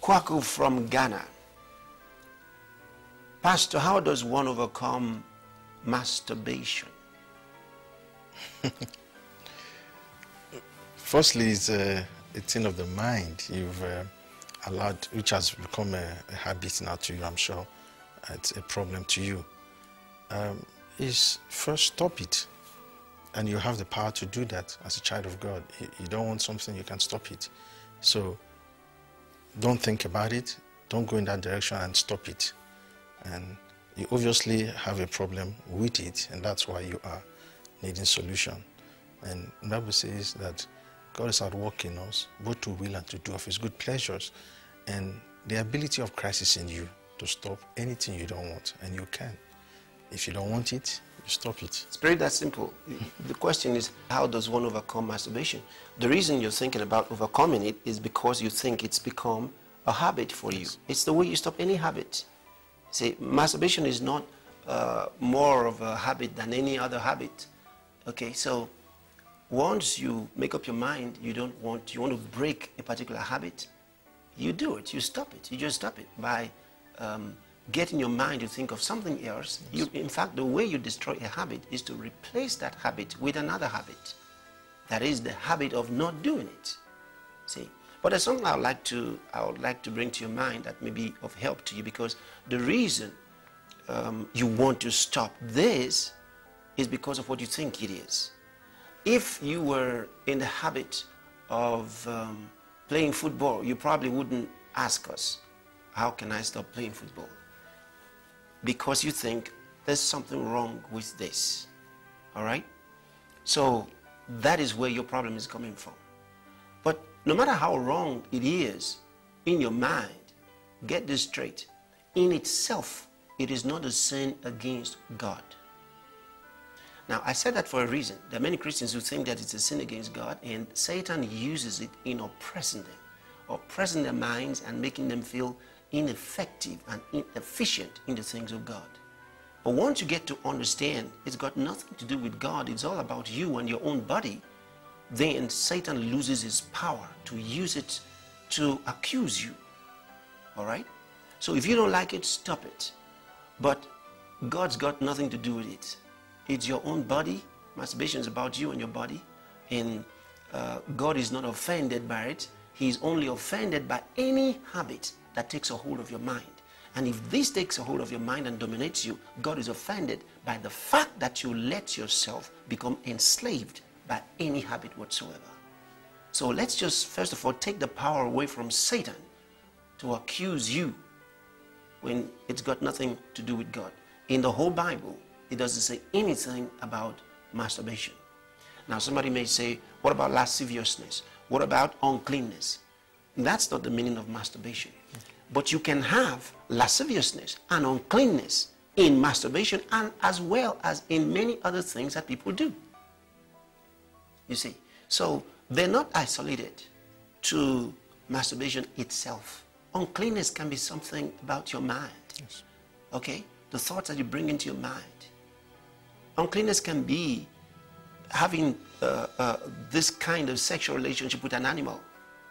Kwaku from Ghana. Pastor, how does one overcome masturbation? Firstly, it's a thing of the mind you've allowed, which has become a habit now to you, I'm sure. It's a problem to you. Is first stop it. And you have the power to do that as a child of God. You don't want something, you can stop it. So don't think about it. Don't go in that direction and stop it. And you obviously have a problem with it, and that's why you are needing solution. And the Bible says that God is at work in us, both to will and to do of his good pleasures. And the ability of Christ is in you to stop anything you don't want, and you can. If you don't want it, you stop it. It's very that simple. The question is, how does one overcome masturbation? The reason you're thinking about overcoming it is because you think it's become a habit for you. It's the way you stop any habit. See, masturbation is not more of a habit than any other habit. Okay, so once you make up your mind, you want to break a particular habit, you do it, you stop it, you just stop it by getting your mind to think of something else. In fact, the way you destroy a habit is to replace that habit with another habit. That is the habit of not doing it. See, but there's something I would like to bring to your mind that may be of help to you, because the reason you want to stop this is because of what you think it is. If you were in the habit of playing football, you probably wouldn't ask us, how can I stop playing football? Because you think there's something wrong with this. All right? So that is where your problem is coming from. But no matter how wrong it is in your mind, get this straight. In itself, it is not a sin against God. Now, I said that for a reason. There are many Christians who think that it's a sin against God, and Satan uses it in oppressing them, oppressing their minds and making them feel ineffective and inefficient in the things of God. But once you get to understand it's got nothing to do with God, it's all about you and your own body, then Satan loses his power to use it to accuse you. All right? So if you don't like it, stop it. But God's got nothing to do with it. It's your own body. Masturbation is about you and your body. And God is not offended by it. He is only offended by any habit that takes a hold of your mind. And if this takes a hold of your mind and dominates you, God is offended by the fact that you let yourself become enslaved by any habit whatsoever. So let's just first of all take the power away from Satan to accuse you when it's got nothing to do with God. In the whole Bible, it doesn't say anything about masturbation. Now somebody may say, what about lasciviousness? What about uncleanness? That's not the meaning of masturbation. But you can have lasciviousness and uncleanness in masturbation, and as well as in many other things that people do. You see, so they're not isolated to masturbation itself. Uncleanness can be something about your mind. Yes. Okay? The thoughts that you bring into your mind. Uncleanness can be having this kind of sexual relationship with an animal.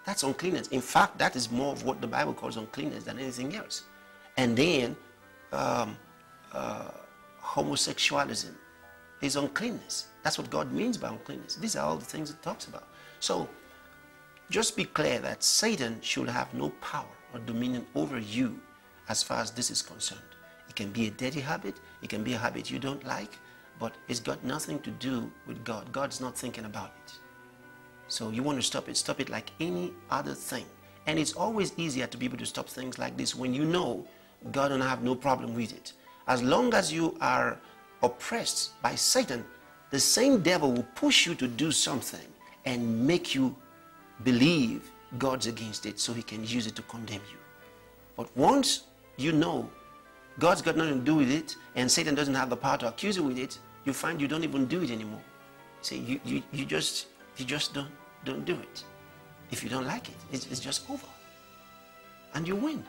That's uncleanness. In fact, that is more of what the Bible calls uncleanness than anything else. And then homosexualism is uncleanness. That's what God means by uncleanness. These are all the things it talks about. So just be clear that Satan should have no power or dominion over you as far as this is concerned. It can be a dirty habit. It can be a habit you don't like, but it's got nothing to do with God. God's not thinking about it. So you want to stop it like any other thing. And it's always easier to be able to stop things like this when you know God don't have no problem with it. As long as you are oppressed by Satan, the same devil will push you to do something and make you believe God's against it so he can use it to condemn you. But once you know God's got nothing to do with it and Satan doesn't have the power to accuse you with it, you find you don't even do it anymore. See, you just don't do it. If you don't like it, it's just over. And you win.